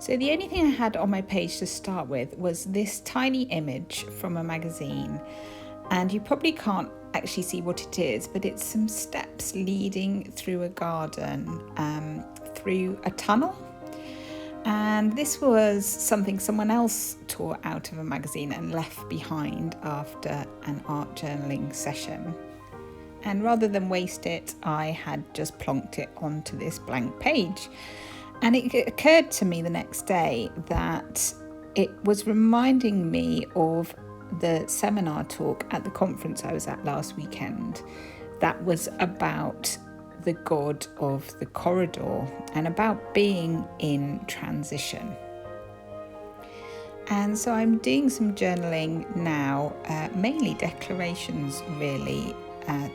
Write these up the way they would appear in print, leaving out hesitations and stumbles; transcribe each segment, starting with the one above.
So the only thing I had on my page to start with was this tiny image from a magazine, and you probably can't actually see what it is, but it's some steps leading through a garden, through a tunnel. And this was something someone else tore out of a magazine and left behind after an art journaling session. And rather than waste it, I had just plonked it onto this blank page. And it occurred to me the next day that it was reminding me of the seminar talk at the conference I was at last weekend that was about the God of the corridor and about being in transition. And so I'm doing some journaling now, mainly declarations really,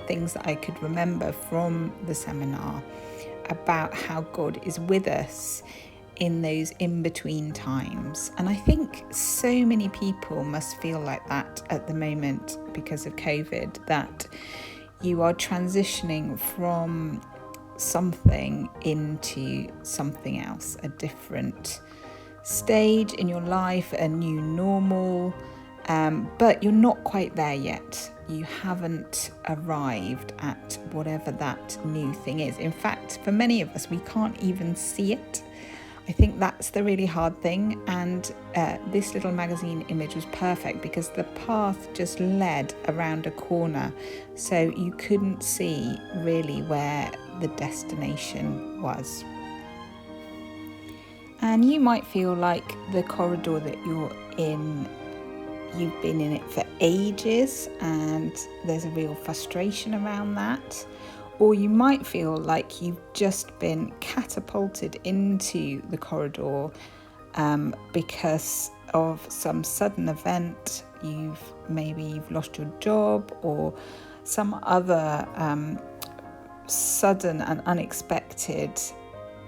things that I could remember from the seminar about how God is with us in those in-between times. And I think so many people must feel like that at the moment because of COVID, that you are transitioning from something into something else, a different stage in your life, a new normal, but you're not quite there yet. You haven't arrived at whatever that new thing is. In fact, for many of us, we can't even see it. I think that's the really hard thing, and this little magazine image was perfect because the path just led around a corner, so you couldn't see really where the destination was. And you might feel like the corridor that you're in, you've been in it for ages and there's a real frustration around that. Or you might feel like you've just been catapulted into the corridor because of some sudden event. You've lost your job, or some other sudden and unexpected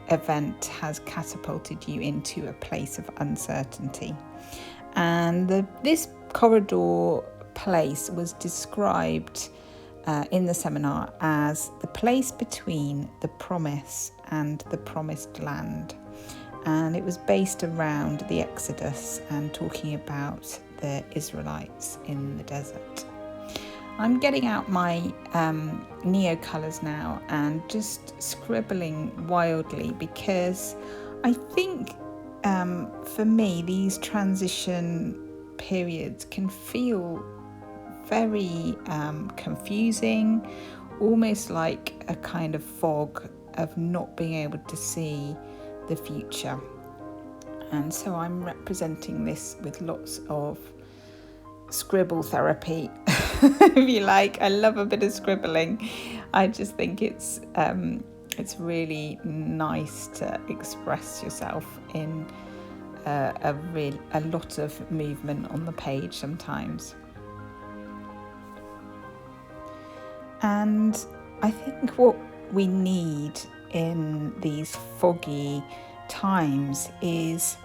event has catapulted you into a place of uncertainty. And this corridor place was described in the seminar as the place between the promise and the promised land. And it was based around the Exodus and talking about the Israelites in the desert. I'm getting out my Neo colours now and just scribbling wildly, because I think for me these transition periods can feel very confusing, almost like a kind of fog of not being able to see the future. And so I'm representing this with lots of scribble therapy, if you like. I love a bit of scribbling. I just think it's really nice to express yourself in a lot of movement on the page sometimes. And I think what we need in these foggy times is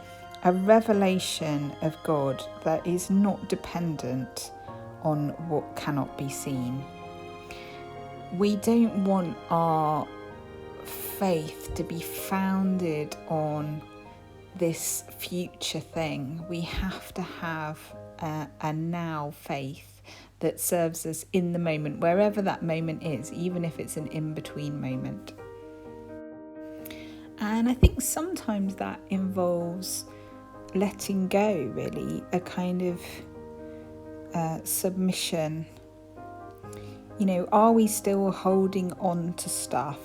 a revelation of God that is not dependent on what cannot be seen. We don't want our faith to be founded on this future thing. We have to have a now faith that serves us in the moment, wherever that moment is, even if it's an in-between moment. And I think sometimes that involves letting go, really, a kind of submission. You know, are we still holding on to stuff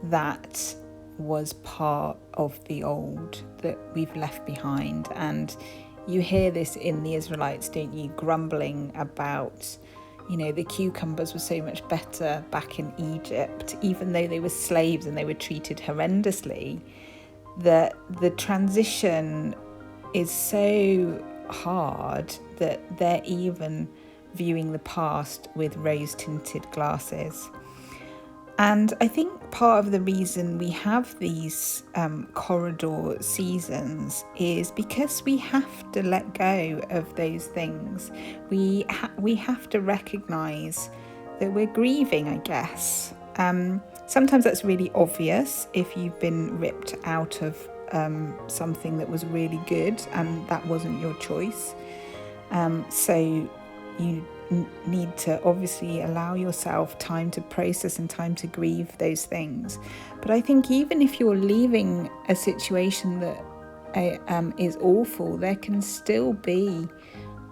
that was part of the old that we've left behind? And you hear this in the Israelites, don't you, grumbling about, you know, the cucumbers were so much better back in Egypt, even though they were slaves and they were treated horrendously. That the transition is so hard that they're even viewing the past with rose-tinted glasses. And I think part of the reason we have these corridor seasons is because we have to let go of those things. We have to recognise that we're grieving, I guess. Sometimes that's really obvious if you've been ripped out of something that was really good and that wasn't your choice. So you need to obviously allow yourself time to process and time to grieve those things. But I think even if you're leaving a situation that is awful, there can still be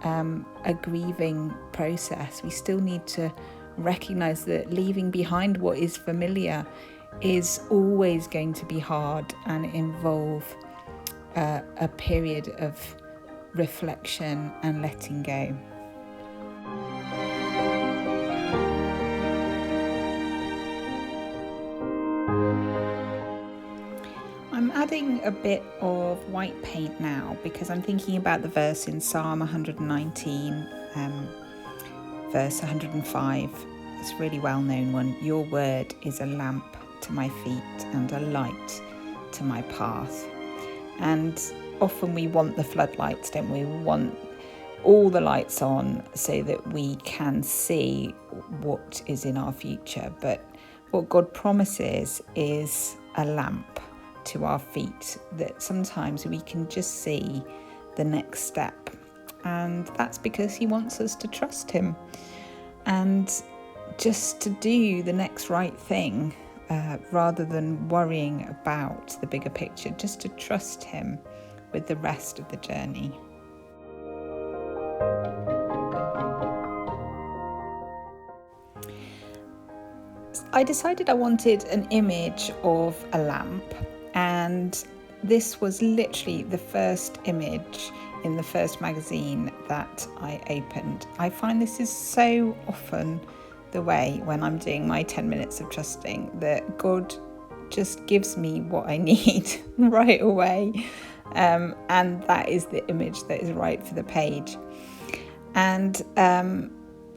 a grieving process. We still need to recognize that leaving behind what is familiar is always going to be hard and involve a period of reflection and letting go. I'm adding a bit of white paint now because I'm thinking about the verse in Psalm 119, verse 105. It's a really well-known one. Your word is a lamp to my feet and a light to my path. And often we want the floodlights, don't we? We want all the lights on so that we can see what is in our future. But what God promises is a lamp to our feet, that sometimes we can just see the next step. And that's because he wants us to trust him and just to do the next right thing, rather than worrying about the bigger picture, just to trust him with the rest of the journey. I decided I wanted an image of a lamp, and this was literally the first image in the first magazine that I opened. I find this is so often the way when I'm doing my 10 minutes of trusting, that God just gives me what I need right away, and that is the image that is right for the page. And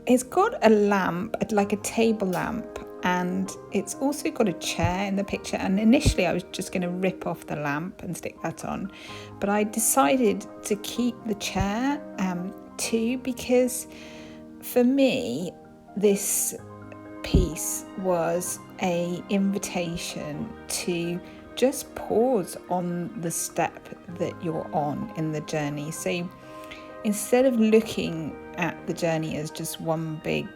it's got a lamp, like a table lamp, and it's also got a chair in the picture. And initially I was just going to rip off the lamp and stick that on, but I decided to keep the chair too, because for me this piece was a invitation to just pause on the step that you're on in the journey. So instead of looking at the journey as just one big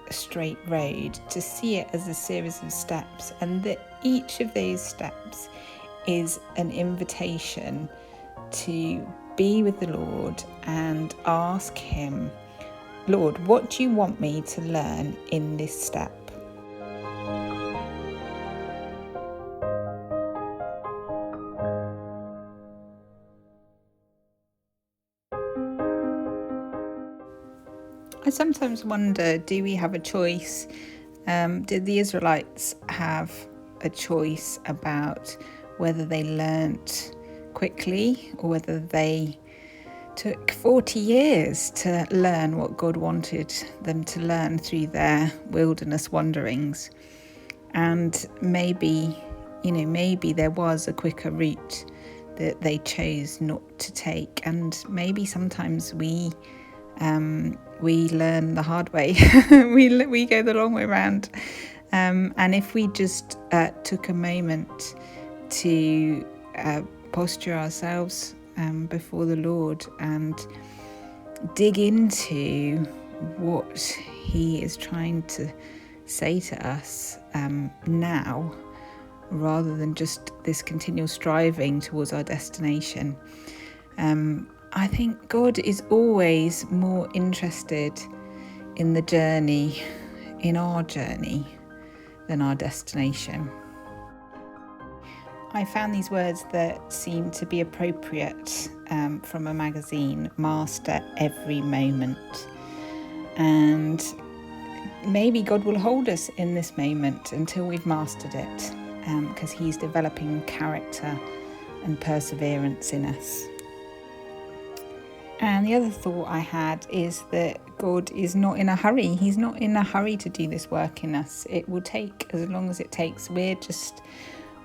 straight road, to see it as a series of steps, and that each of those steps is an invitation to be with the Lord and ask him, Lord, what do you want me to learn in this step? I sometimes wonder, do we have a choice? Did the Israelites have a choice about whether they learnt quickly or whether they took 40 years to learn what God wanted them to learn through their wilderness wanderings? And maybe there was a quicker route that they chose not to take. And maybe sometimes we learn the hard way. we go the long way around. And if we just took a moment to posture ourselves before the Lord and dig into what he is trying to say to us now, rather than just this continual striving towards our destination. I think God is always more interested in the journey, in our journey, than our destination. I found these words that seem to be appropriate from a magazine, Master Every Moment. And maybe God will hold us in this moment until we've mastered it, because he's developing character and perseverance in us. And the other thought I had is that God is not in a hurry. He's not in a hurry to do this work in us. It will take as long as it takes. We're just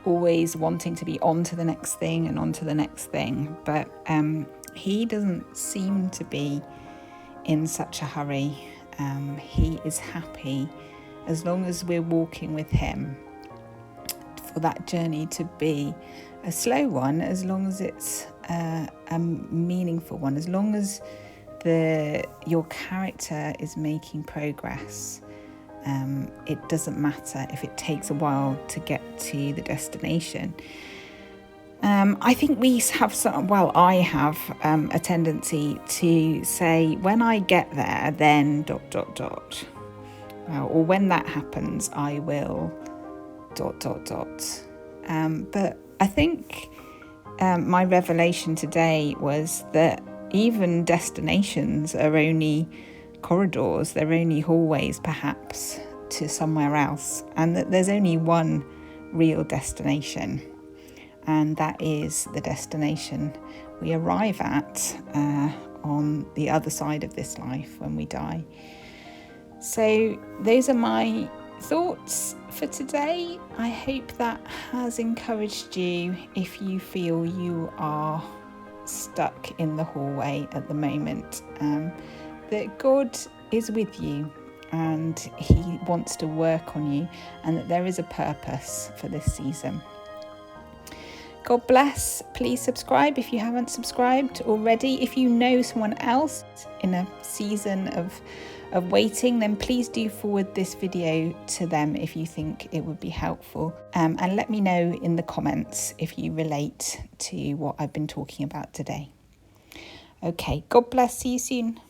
always wanting to be on to the next thing and on to the next thing. But he doesn't seem to be in such a hurry. He is happy as long as we're walking with him for that journey to be a slow one, as long as it's a meaningful one, as long as your character is making progress. It doesn't matter if it takes a while to get to the destination. I think we have I have a tendency to say, when I get there, then ... or when that happens, I will ... But I think my revelation today was that even destinations are only corridors, they're only hallways perhaps to somewhere else, and that there's only one real destination, and that is the destination we arrive at on the other side of this life when we die. So those are my thoughts for today. I hope that has encouraged you if you feel you are stuck in the hallway at the moment, that God is with you and he wants to work on you, and that there is a purpose for this season. God bless. Please subscribe if you haven't subscribed already. If you know someone else in a season of waiting, then please do forward this video to them if you think it would be helpful. And let me know in the comments if you relate to what I've been talking about today. Okay, God bless. See you soon.